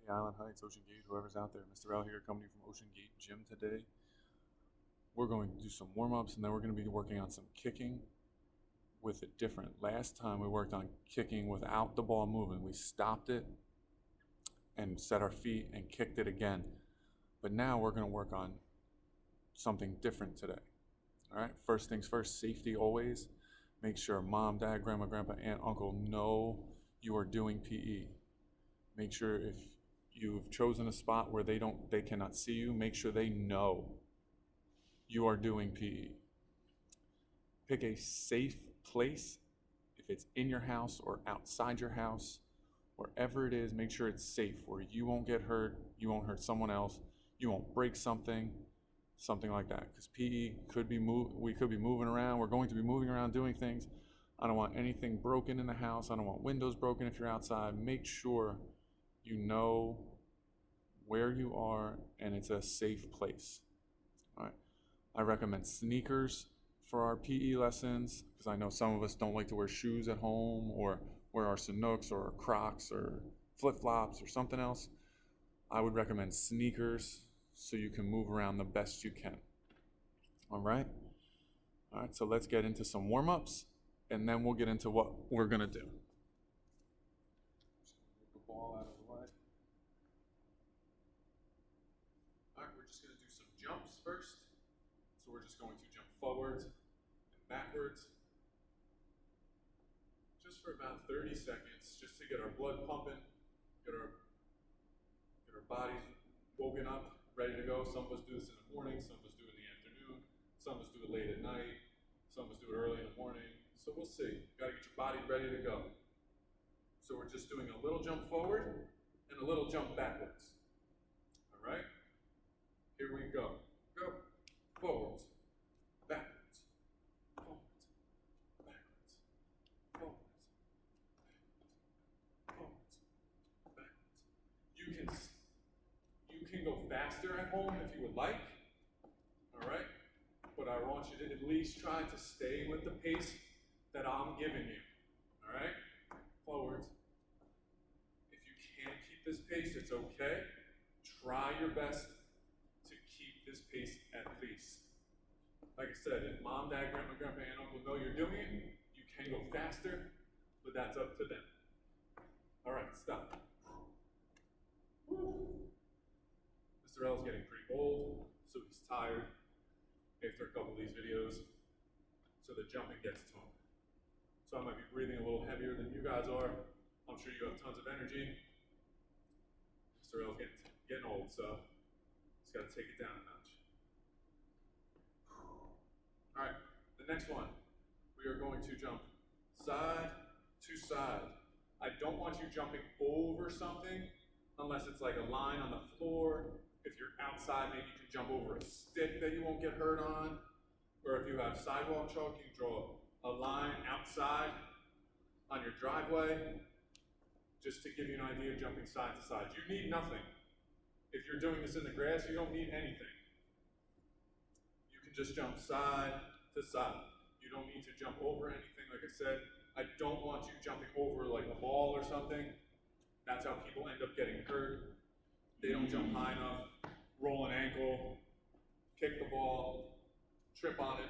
Island Heights, Ocean Gate, whoever's out there. Mr. L here coming to you from Ocean Gate Gym today. We're going to do some warm-ups and then we're going to be working on some kicking with it different. Last time we worked on kicking without the ball moving. We stopped it and set our feet and kicked it again. But now we're going to work on something different today. All right, first things first, safety always. Make sure mom, dad, grandma, grandpa, aunt, uncle know you are doing PE. Make sure if you've chosen a spot where they cannot see you, make sure they know you are doing PE. Pick a safe place. If it's in your house or outside your house, wherever it is, make sure it's safe where you won't get hurt, you won't hurt someone else, you won't break something like that. Because PE we could be moving around, we're going to be moving around doing things. I don't want anything broken in the house. I don't want windows broken if you're outside. Make sure you know where you are and it's a safe place. All right. I recommend sneakers for our PE lessons because I know some of us don't like to wear shoes at home or wear our Sanooks or Crocs or flip-flops or something else. I would recommend sneakers so you can move around the best you can. All right? All right, so let's get into some warm-ups and then we'll get into what we're going to do. Move the ball out of the way. All right, we're just going to do some jumps first. So we're just going to jump forwards and backwards just for about 30 seconds just to get our blood pumping, get our bodies woken up, ready to go. Some of us do this in the morning, some of us do it in the afternoon, some of us do it late at night, some of us do it early in the morning. So we'll see. You gotta get your body ready to go. So we're just doing a little jump forward and a little jump backwards. All right? Here we go. Go. Forwards, backwards, forwards, backwards, forwards, forwards, backwards. You can go faster at home if you would like, all right? But I want you to at least try to stay with the pace that I'm giving you, all right? Forwards. If you can't keep this pace, it's okay. Try your best to keep this pace at least. Like I said, if mom, dad, grandma, grandpa, and uncle know you're doing it, you can go faster, but that's up to them. All right, stop. Mr. L is getting pretty old, so he's tired after a couple of these videos, so the jumping gets to him. So I might be breathing a little heavier than you guys are. I'm sure you have tons of energy. Mr. L is getting old, so he's got to take it down a notch. All right, the next one, we are going to jump side to side. I don't want you jumping over something unless it's like a line on the floor. If you're outside, maybe you can jump over a stick that you won't get hurt on. Or if you have sidewalk chalk, you can draw a line outside on your driveway, just to give you an idea of jumping side to side. You need nothing. If you're doing this in the grass, you don't need anything. You can just jump side to side. You don't need to jump over anything. Like I said, I don't want you jumping over like a ball or something. That's how people end up getting hurt. They don't jump high enough, roll an ankle, kick the ball, trip on it.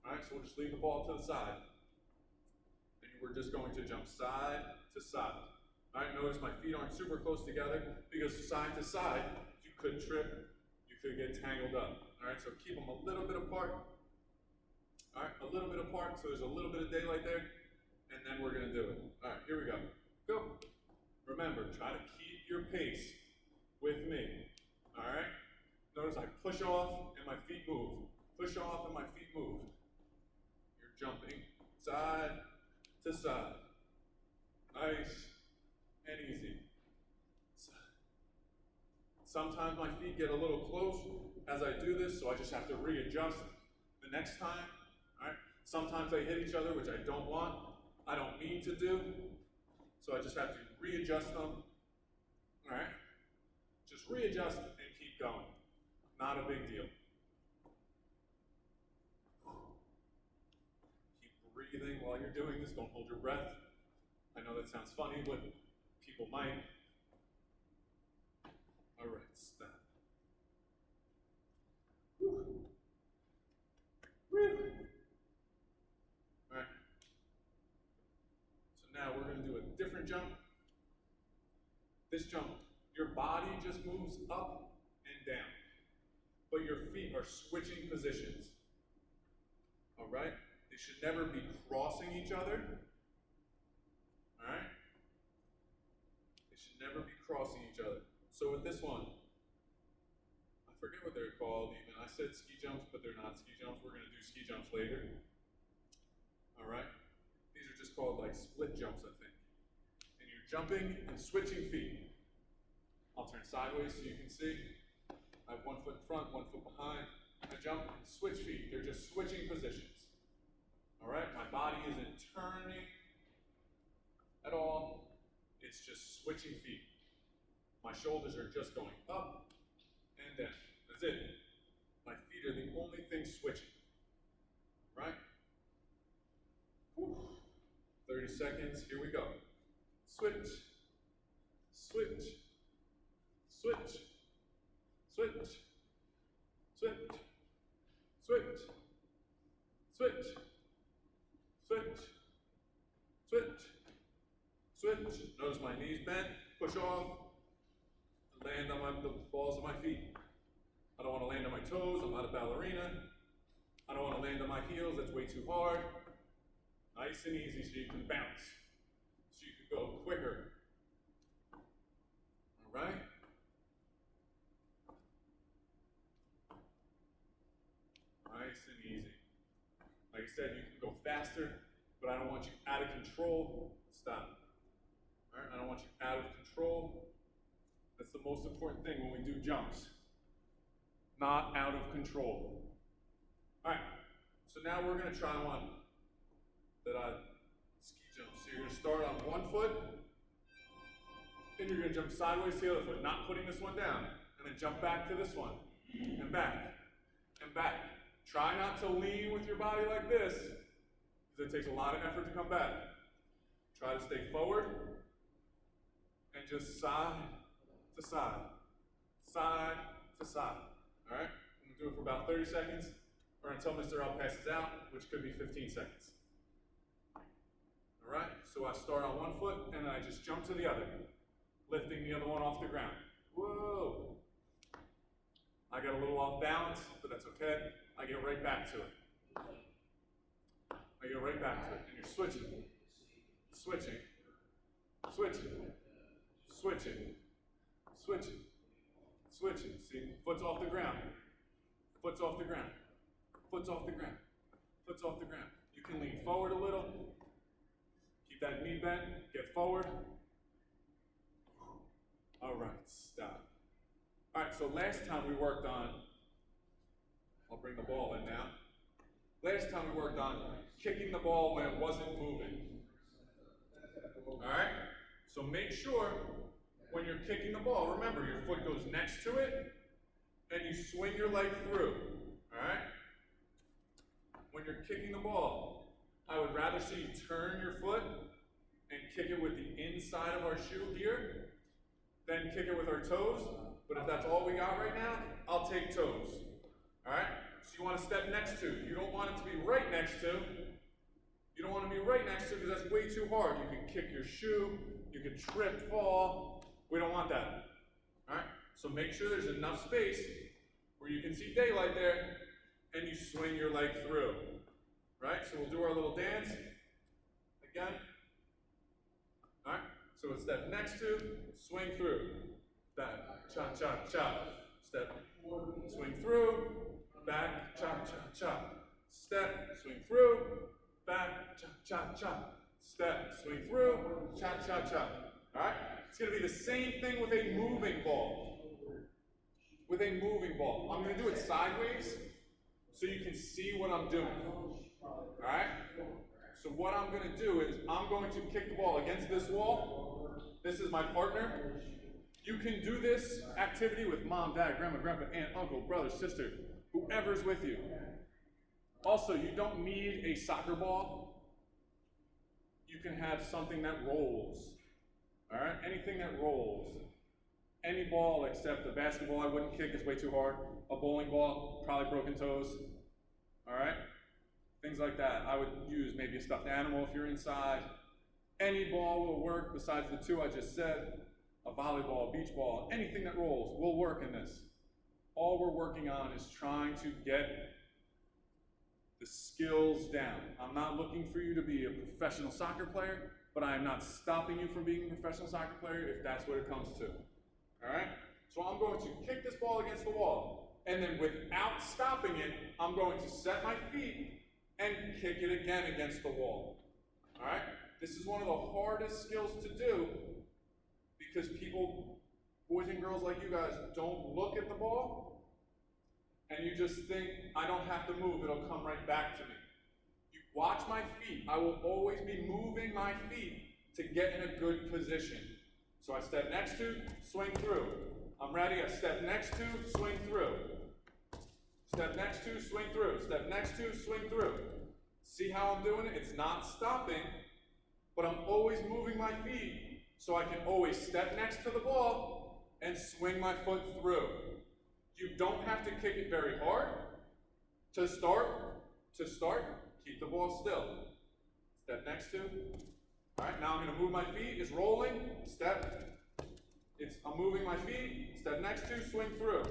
All right, so we'll just leave the ball to the side. And we're just going to jump side to side. All right, notice my feet aren't super close together because side to side, you could trip, you could get tangled up. All right, so keep them a little bit apart. All right, a little bit apart, so there's a little bit of daylight there, and then we're gonna do it. All right, here we go. Go. Remember, try to keep your pace with me. All right? Notice I push off and my feet move. Push off and my feet move. You're jumping side to side. Nice and easy. Sometimes my feet get a little close as I do this, so I just have to readjust the next time. All right? Sometimes they hit each other, which I don't want. I don't need to do. So I just have to readjust them. All right? Just readjust and keep going. Not a big deal. Keep breathing while you're doing this. Don't hold your breath. I know that sounds funny, but people might. This jump, your body just moves up and down, but your feet are switching positions. All right? They should never be crossing each other. All right? They should never be crossing each other. So with this one, I forget what they're called even. I said ski jumps, but they're not ski jumps. We're going to do ski jumps later. All right? These are just called like split jumps, I think. And you're jumping and switching feet. I'll turn sideways so you can see. I have 1 foot in front, 1 foot behind. I jump and switch feet. They're just switching positions. All right? My body isn't turning at all. It's just switching feet. My shoulders are just going up and down. That's it. My feet are the only thing switching. Right? Whew. 30 seconds. Here we go. Switch. Switch. Switch. Switch. Switch. Switch. Switch. Switch. Switch. Switch. Notice my knees bent. Push off. Land on the balls of my feet. I don't want to land on my toes. I'm not a ballerina. I don't want to land on my heels. That's way too hard. Nice and easy so you can bounce. So you can go quicker. All right? Nice and easy. Like I said, you can go faster, but I don't want you out of control. Stop. All right? I don't want you out of control. That's the most important thing when we do jumps. Not out of control. All right, so now we're going to try one that ski jump. So you're going to start on 1 foot, and you're going to jump sideways to the other foot, not putting this one down, and then jump back to this one, and back, and back. Try not to lean with your body like this, because it takes a lot of effort to come back. Try to stay forward, and just side to side, side to side. All right? I'm gonna do it for about 30 seconds, or until Mr. L passes out, which could be 15 seconds. All right? So I start on 1 foot, and then I just jump to the other, lifting the other one off the ground. Whoa! I got a little off balance, but that's okay. I get right back to it. I get right back to it, and you're switching, switching, switching, switching. Switching, switching. See, foot's off the ground. Foot's off the ground. Foot's off the ground. Foot's off the ground. You can lean forward a little. Keep that knee bent. Get forward. All right, stop. All right, so last time we worked on, I'll bring the ball in now. Last time we worked on kicking the ball when it wasn't moving. All right, so make sure when you're kicking the ball, remember your foot goes next to it and you swing your leg through. All right? When you're kicking the ball, I would rather see you turn your foot and kick it with the inside of our shoe here than kick it with our toes. But if that's all we got right now, I'll take toes. All right? So you want to step next to. You don't want it to be right next to. You don't want to be right next to because that's way too hard. You can kick your shoe. You can trip, fall. We don't want that. All right? So make sure there's enough space where you can see daylight there and you swing your leg through. Right? So we'll do our little dance again. All right? So it's step next to, swing through. Back, cha, cha, cha. Step, swing through, back, cha, cha, cha. Step, swing through, back, cha, cha, cha. Step, swing through, cha, cha, cha. All right? It's going to be the same thing with a moving ball. With a moving ball. I'm going to do it sideways so you can see what I'm doing. All right? So what I'm going to do is I'm going to kick the ball against this wall. This is my partner. You can do this activity with mom, dad, grandma, grandpa, aunt, uncle, brother, sister, whoever's with you. Also, you don't need a soccer ball. You can have something that rolls. All right, anything that rolls. Any ball except the basketball I wouldn't kick, is way too hard. A bowling ball, probably broken toes. All right, things like that. I would use maybe a stuffed animal if you're inside. Any ball will work besides the two I just said. a volleyball, beach ball, anything that rolls will work in this. All we're working on is trying to get the skills down. I'm not looking for you to be a professional soccer player, but I am not stopping you from being a professional soccer player if that's what it comes to. All right? So I'm going to kick this ball against the wall, and then without stopping it, I'm going to set my feet and kick it again against the wall. All right? This is one of the hardest skills to do because people, boys and girls like you guys, don't look at the ball and you just think, I don't have to move, it'll come right back to me. You watch my feet. I will always be moving my feet to get in a good position. So I step next to, swing through. I'm ready, I step next to, swing through. Step next to, swing through. Step next to, swing through. See how I'm doing it? It's not stopping, but I'm always moving my feet so I can always step next to the ball and swing my foot through. You don't have to kick it very hard. To start, keep the ball still. Step next to. All right, now I'm going to move my feet. It's rolling. Step. I'm moving my feet. Step next to, swing through.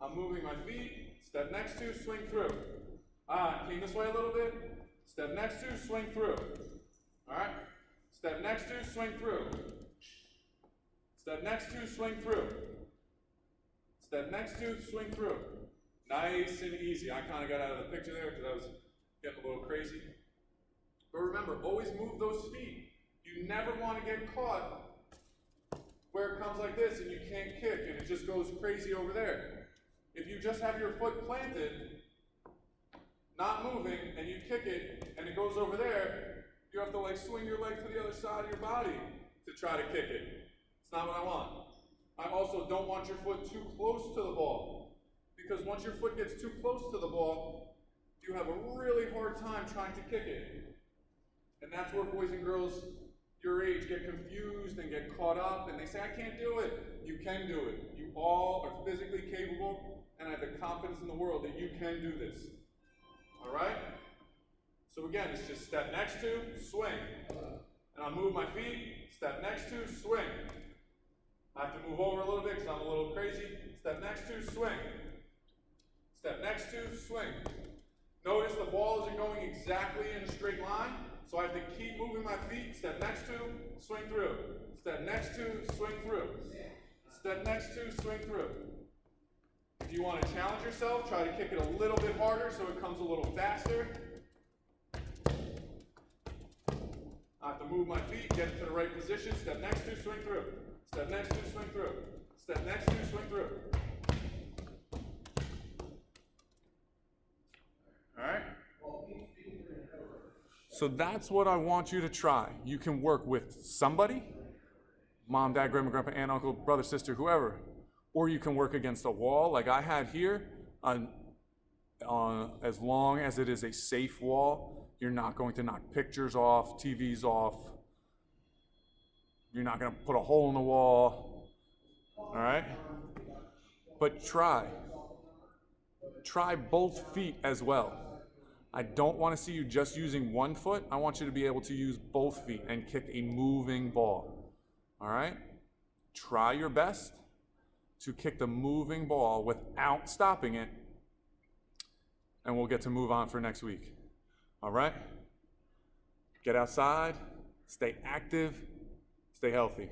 I'm moving my feet. Step next to, swing through. Came this way a little bit. Step next to, swing through. All right. Step next to, swing through. Step next to, swing through. Step next to, swing through. Nice and easy. I kind of got out of the picture there because I was getting a little crazy. But remember, always move those feet. You never want to get caught where it comes like this and you can't kick and it just goes crazy over there. If you just have your foot planted, not moving, and you kick it and it goes over there, you have to like swing your leg to the other side of your body to try to kick it. It's not what I want. I also don't want your foot too close to the ball, because once your foot gets too close to the ball, you have a really hard time trying to kick it. And that's where boys and girls your age get confused and get caught up and they say, I can't do it. You can do it. You all are physically capable, and I have the confidence in the world that you can do this. All right? So again, it's just step next to, swing. And I'll move my feet, step next to, swing. I have to move over a little bit because I'm a little crazy. Step next to, swing. Step next to, swing. Notice the ball isn't going exactly in a straight line, so I have to keep moving my feet. Step next to, swing through. Step next to, swing through. Step next to, swing through. If you want to challenge yourself, try to kick it a little bit harder so it comes a little faster. I have to move my feet, get into the right position. Step next to, swing through. Step next to, swing through. Step next to, swing through. All right? So that's what I want you to try. You can work with somebody, mom, dad, grandma, grandpa, aunt, uncle, brother, sister, whoever. Or you can work against a wall like I had here. As long as it is a safe wall, you're not going to knock pictures off, TVs off. You're not going to put a hole in the wall. All right? But try. Try both feet as well. I don't want to see you just using one foot. I want you to be able to use both feet and kick a moving ball. All right? Try your best to kick the moving ball without stopping it, and we'll get to move on for next week. All right? Get outside, stay active, stay healthy.